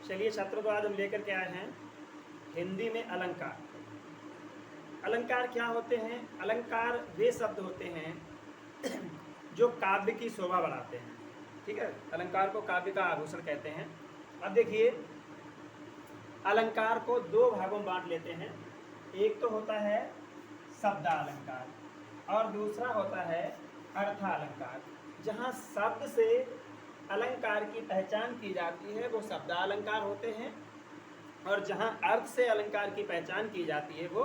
चलिए छात्रों, तो आज हम लेकर के आए हैं हिंदी में अलंकार। अलंकार क्या होते हैं? अलंकार वे शब्द होते हैं जो काव्य की शोभा बढ़ाते हैं। ठीक है, अलंकार को काव्य का आभूषण कहते हैं। अब देखिए, अलंकार को दो भागों में बांट लेते हैं। एक तो होता है शब्दालंकार और दूसरा होता है अर्थालंकार। जहाँ शब्द से अलंकार की पहचान की जाती है वो शब्दालंकार होते हैं, और जहाँ अर्थ से अलंकार की पहचान की जाती है वो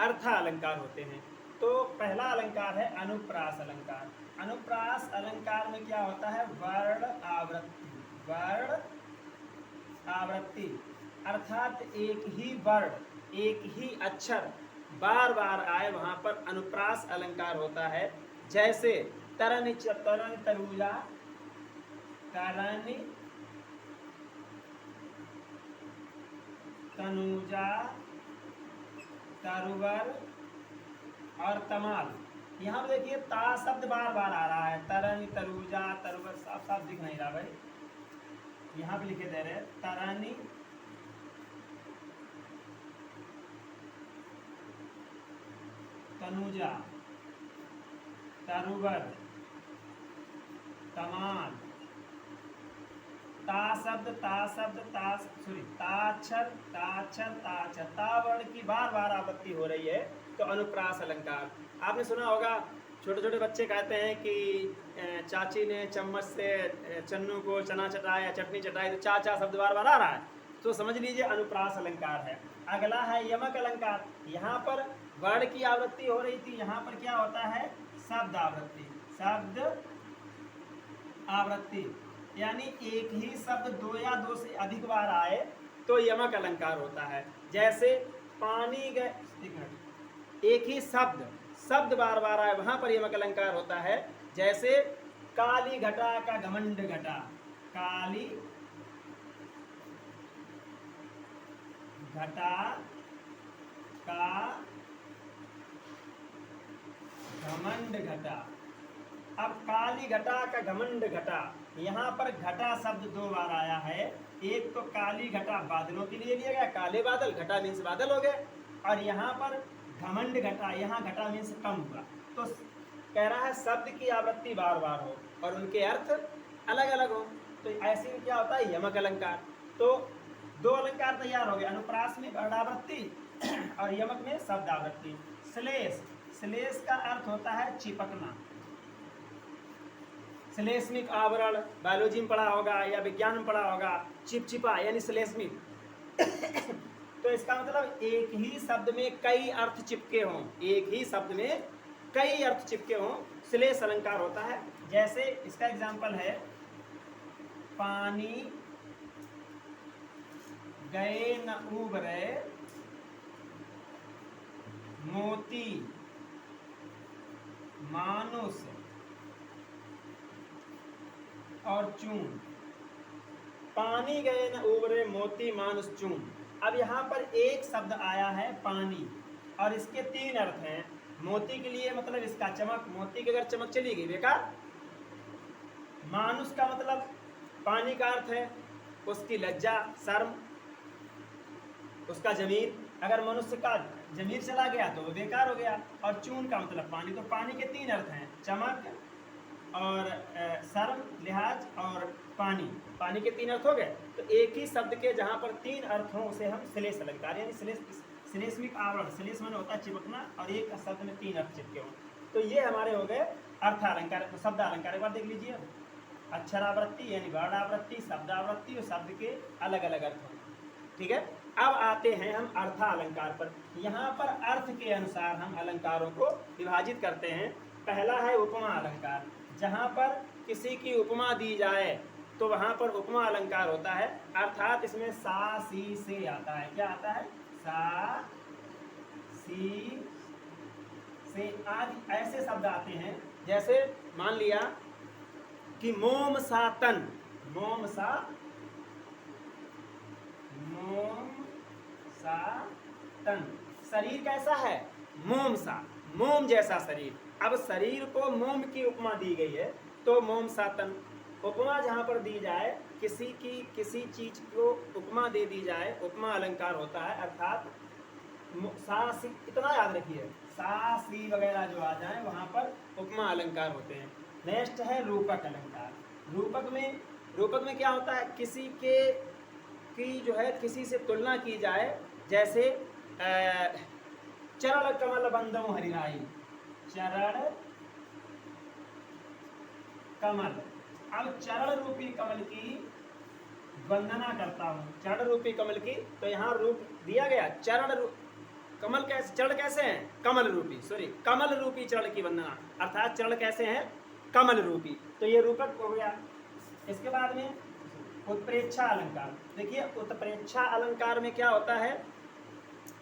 अर्थालंकार होते हैं। तो पहला अलंकार है अनुप्रास अलंकार। अनुप्रास अलंकार में क्या होता है? वर्ण आवृत्ति। वर्ण आवृत्ति अर्थात एक ही वर्ण, एक ही अक्षर बार बार आए, वहां पर अनुप्रास अलंकार होता है। जैसे तरन तरन तरुजा, तरन तनुजा, तरुवर और तमाल। यहाँ पर देखिए ता शब्द बार बार आ रहा है। तरन तरुजा तरुवर साफ साफ दिख नहीं रहा भाई, यहाँ पे लिखे दे रहे तरनी तनुजा, तरुवर, तमाल। ता शब्द ताक्षर ता वर्ण की बार बार आवृत्ति हो रही है, तो अनुप्रास अलंकार। आपने सुना होगा, छोटे छोटे बच्चे कहते हैं कि चाची ने चम्मच से चन्नू को चना चटाया, चटनी चटाई, तो चाचा शब्द बार बार आ रहा है, तो समझ लीजिए अनुप्रास अलंकार है। अगला है यमक अलंकार। यहाँ पर वर्ण की आवृत्ति हो रही थी, यहाँ पर क्या होता है? शब्द आवृत्ति। शब्द आवृत्ति यानी एक ही शब्द दो या दो से अधिक बार आए तो यमक अलंकार होता है। जैसे पानी गए, एक ही शब्द बार बार आए, वहां पर यमक अलंकार होता है। जैसे काली घटा का घमंड घटा, काली घटा का घमंड घटा। अब काली घटा का घमंड घटा, यहाँ पर घटा शब्द दो बार आया है। एक तो काली घटा बादलों के लिए लिया गया, काले बादल, घटा मीन्स बादल हो गए, और यहाँ पर घमंड घटा, यहाँ घटा मीन्स कम हुआ। तो कह रहा है शब्द की आवृत्ति बार बार हो और उनके अर्थ अलग अलग हो, तो ऐसे में क्या होता है? यमक अलंकार। तो दो अलंकार तैयार हो गए, अनुप्रास में वर्णावृत्ति और यमक में शब्द आवृत्ति। श्लेष, श्लेष का अर्थ होता है चिपकना। श्लेष्मिक आवरण बायोलॉजी में पढ़ा होगा या विज्ञान में पढ़ा होगा, चिपचिपा यानी श्लेष्मिक। तो इसका मतलब एक ही शब्द में कई अर्थ चिपके हों, एक ही शब्द में कई अर्थ चिपके हों, श्लेष अलंकार होता है। जैसे इसका एग्जांपल है, पानी गए न उबरे, मोती मानुष और चून। पानी गए न उबरे, मोती मानुष चून। अब यहाँ पर एक शब्द आया है पानी, और इसके तीन अर्थ हैं। मोती के लिए मतलब इसका चमक, मोती की अगर चमक चली गई बेकार। मानुष का मतलब पानी का अर्थ है उसकी लज्जा, शर्म, उसका जमीर। अगर मनुष्य का जमीर चला गया तो वो बेकार हो गया। और चून का मतलब पानी। तो पानी के तीन अर्थ हैं, चमक और शर्म, लिहाज और पानी। पानी के तीन अर्थ हो गए। तो एक ही शब्द के जहाँ पर तीन अर्थ हों उसे हम श्लेष अलंकार यानी श्लेष्मिक आवरण, श्लेष माने होता है चिपकना, और एक शब्द में तीन अर्थ चिपके हों। तो ये हमारे हो गए अर्थालंकार, शब्द अलंकार। एक बार देख लीजिए, अक्षरावृत्ति यानी वर्णावृत्ति, शब्दावृत्ति और शब्द के अलग अलग अर्थ हों। ठीक है, अब आते हैं हम अर्थालंकार पर। यहाँ पर अर्थ के अनुसार हम अलंकारों को विभाजित करते हैं। पहला है उपमा अलंकार। जहाँ पर किसी की उपमा दी जाए तो वहाँ पर उपमा अलंकार होता है, अर्थात इसमें सा सी से आता है। क्या आता है? सा सी से आदि ऐसे शब्द आते हैं। जैसे मान लिया कि मोम सा तन, मोम सा तन, शरीर कैसा है? मोम सा, मोम जैसा शरीर। अब शरीर को मोम की उपमा दी गई है, तो मोम सा तन। उपमा जहाँ पर दी जाए, किसी चीज को उपमा दे दी जाए, उपमा अलंकार होता है। अर्थात सा सी, इतना याद रखिए, सा सी वगैरह जो आ जाए वहाँ पर उपमा अलंकार होते हैं। नेक्स्ट है रूपक अलंकार। रूपक में क्या होता है, किसी के की जो है किसी से तुलना की जाए, जैसे चरण कमल बंदम हरिराई, चरण कमल। अब चरण रूपी कमल की वंदना करता हूँ, चरण रूपी कमल की, तो यहाँ रूप दिया गया चरण कमल कैसे, चरण कैसे हैं, कमल रूपी, सॉरी कमल रूपी चरण की वंदना, अर्थात चरण कैसे हैं, कमल रूपी, तो ये रूपक हो गया। इसके बाद में उत्प्रेक्षा अलंकार। देखिए उत्प्रेक्षा अलंकार में क्या होता है,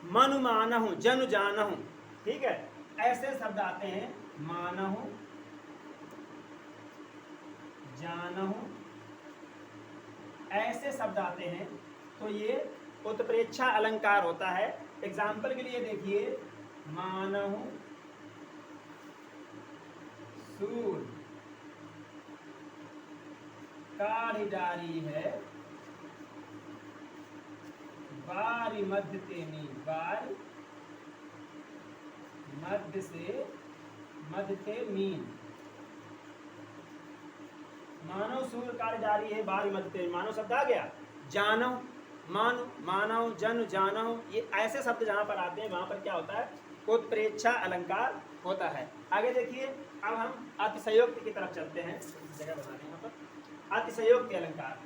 मनु मानहु जनु जानहु, ठीक है, ऐसे शब्द आते हैं, मानहु जानहु, ऐसे शब्द आते हैं, तो ये उत्प्रेक्षा अलंकार होता है। एग्जाम्पल के लिए देखिए, मानहु सूर काढ़ी डारी है, बारी मध्य तेनी, बारी मध्य से मध्य ते मीन, मानव सूर काढ़ी डारी है, बारी मध्य ते, मानव शब्द आ गया। जानव, मानो, मानव, जन, जानव, ये ऐसे शब्द जहाँ पर आते हैं वहाँ पर क्या होता है, उत्प्रेक्षा अलंकार होता है। आगे देखिए, अब हम अतिशयोक्ति की तरफ चलते हैं, जगह बना दें यहाँ पर। अतिशयोक्ति अलंकार,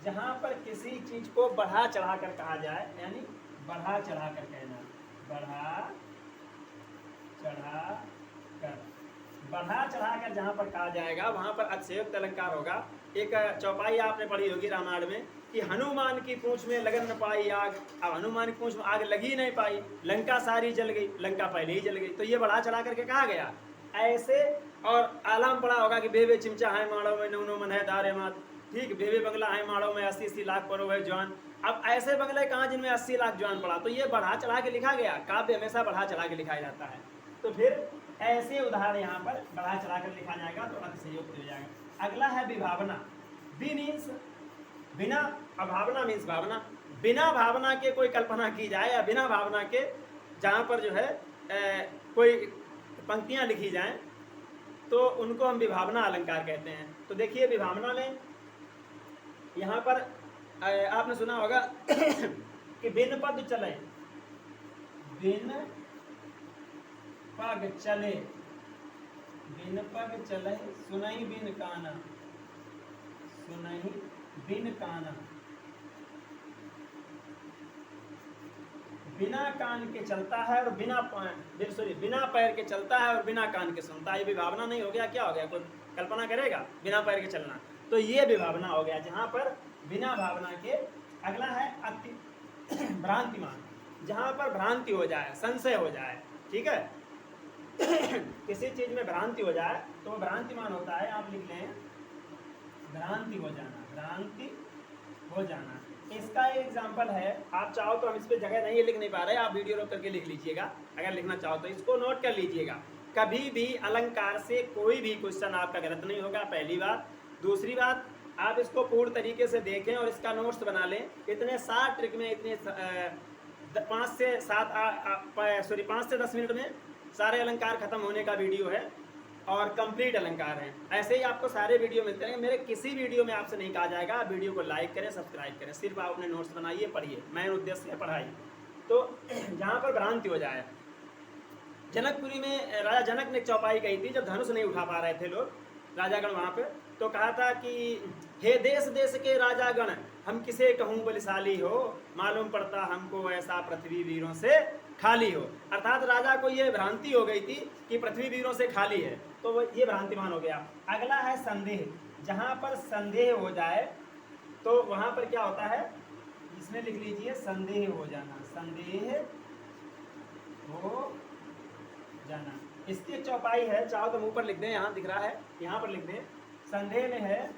जहाँ पर किसी चीज को बढ़ा चढ़ा कर कहा जाए, यानी बढ़ा चढ़ा कर कहना, बढ़ा चढ़ा कर, बढ़ा चढ़ा कर जहाँ पर कहा जाएगा वहाँ पर अतिशयोक्ति अलंकार होगा। एक चौपाई आपने पढ़ी होगी रामायण में कि हनुमान की पूंछ में लगन न पाई आग, अब हनुमान की पूंछ में आग लगी नहीं पाई, लंका सारी जल गई, लंका पहले ही जल गई, तो ये बढ़ा चढ़ा करके कहा गया ऐसे। और आलाम पड़ा होगा कि बेबे चिमचा है माड़ो में नौनो मन है दारे मात, ठीक, बेबे बंगला है माड़ो में 80-80 लाख पड़ो है जवान। अब ऐसे बंगले कहाँ जिनमें 80 लाख जवान पड़ा, तो ये बढ़ा चढ़ा के लिखा गया, काव्य हमेशा बढ़ा चढ़ा के लिखा जाता है। तो फिर ऐसे उदाहरण यहाँ पर बढ़ा चढ़ा कर लिखा जाएगा तो अतिशयोक्ति हो जाएगा। अगला है विभावना। बी मीन्स बिना, अभावना मीन्स भावना, बिना भावना के कोई कल्पना की जाए या बिना भावना के जहाँ पर जो है कोई पंक्तियाँ लिखी जाएं तो उनको हम विभावना अलंकार कहते हैं। तो देखिए विभावना में यहाँ पर आपने सुना होगा कि बिन पद चले, बिन पग चले, बिन पग चले, सुनई बिन काना, सुनई बिन काना, बिना कान के चलता है और बिना पैर के चलता है और बिना कान के सुनता है। ये विभावना नहीं हो गया, क्या हो गया, कोई कल्पना करेगा बिना पैर के चलना, तो ये विभावना हो गया जहाँ पर बिना भावना के। अगला है अति भ्रांतिमान, जहाँ पर भ्रांति हो जाए, संशय हो जाए, ठीक है किसी चीज में भ्रांति हो जाए तो वो भ्रांतिमान होता है। आप लिख लें भ्रांति हो जाना, भ्रांति हो जाना। इसका एक एग्जाम्पल है, आप चाहो तो, हम इस पे जगह नहीं लिख नहीं पा रहे, आप वीडियो रोक करके लिख लीजिएगा, अगर लिखना चाहो तो इसको नोट कर लीजिएगा। कभी भी अलंकार से कोई भी क्वेश्चन आपका गलत नहीं होगा, पहली बात। दूसरी बात, आप इसको पूर्ण तरीके से देखें और इसका नोट्स बना लें। इतने 60 ट्रिक में, इतने 5 से 10 मिनट में सारे अलंकार खत्म होने का वीडियो है और कंप्लीट अलंकार हैं। ऐसे ही आपको सारे वीडियो मिलते हैं, मेरे किसी वीडियो में आपसे नहीं कहा जाएगा आप वीडियो को लाइक करें, सब्सक्राइब करें, सिर्फ आप अपने नोट्स बनाइए, पढ़िए, मेन उद्देश्य है पढ़ाई। तो जहाँ पर भ्रांति हो जाए, जनकपुरी में राजा जनक ने एक चौपाई कही थी, जब धनुष नहीं उठा पा रहे थे लोग राजागण वहाँ पे, तो कहा था कि हे देश देश के राजागण, हम किसे कहूँ बलशाली हो, मालूम पड़ता हमको ऐसा पृथ्वी वीरों से खाली हो। अर्थात राजा को ये भ्रांति हो गई थी कि पृथ्वी वीरों से खाली है, तो वो ये भ्रांतिमान हो गया। अगला है संदेह, जहाँ पर संदेह हो जाए तो वहाँ पर क्या होता है, इसमें लिख लीजिए संदेह हो जाना, संदेह हो जाना। इसकी एक चौपाई है, चाहो तो मुंह पर लिख दें, यहाँ दिख रहा है, यहाँ पर लिख दें। संदेह में है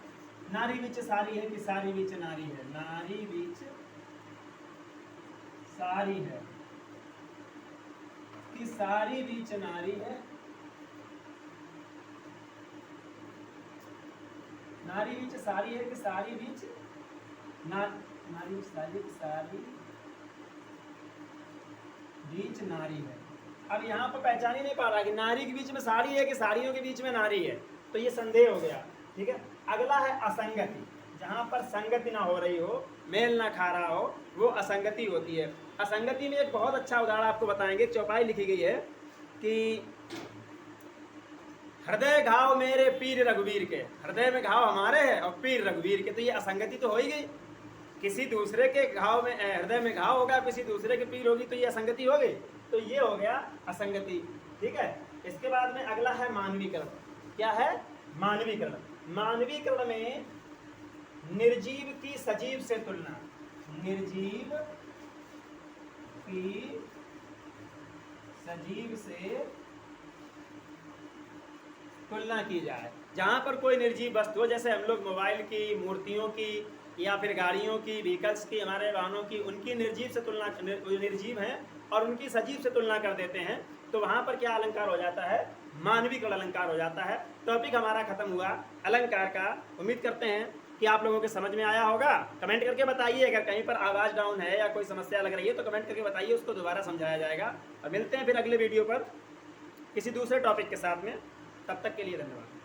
नारी बीच सारी है कि सारी बीच नारी है, नारी बीच सारी है कि सारी बीच नारी है, नारी बीच सारी है कि सारी बीच नारी बीच सारी बीच नारी है। अब यहाँ पर पहचान ही नहीं पा रहा कि नारी के बीच में साड़ी है कि साड़ियों के बीच में नारी है, तो ये संदेह हो गया। ठीक है, अगला है असंगति, जहाँ पर संगति ना हो रही हो, मेल ना खा रहा हो, वो असंगति होती है। असंगति में एक बहुत अच्छा उदाहरण आपको बताएंगे, चौपाई लिखी गई है कि हृदय घाव मेरे पीर रघुवीर के, हृदय में घाव हमारे हैं और पीर रघुवीर के, तो ये असंगति तो हो ही गई। किसी दूसरे के घाव में हृदय में घाव होगा, किसी दूसरे के पीर होगी, तो ये असंगति हो गई, तो ये हो गया असंगति। ठीक है, इसके बाद में अगला है मानवीकरण। क्या है? मानवीकरण। मानवीकरण में निर्जीव की सजीव से तुलना, निर्जीव की सजीव से तुलना की जाए। जहाँ पर कोई निर्जीव वस्तु हो, जैसे हम लोग मोबाइल की, मूर्तियों की, या फिर गाड़ियों की, व्हीकल्स की, हमारे वाहनों की, उनकी निर्जीव से तुलना, निर्जीव हैं और उनकी सजीव से तुलना कर देते हैं, तो वहाँ पर क्या अलंकार हो जाता है? मानवीकरण अलंकार हो जाता है। टॉपिक हमारा खत्म हुआ अलंकार का। उम्मीद करते हैं कि आप लोगों के समझ में आया होगा। कमेंट करके बताइए, अगर कहीं पर आवाज़ डाउन है या कोई समस्या लग रही है तो कमेंट करके बताइए, उसको दोबारा समझाया जाएगा। और मिलते हैं फिर अगले वीडियो पर किसी दूसरे टॉपिक के साथ में। तब तक के लिए धन्यवाद।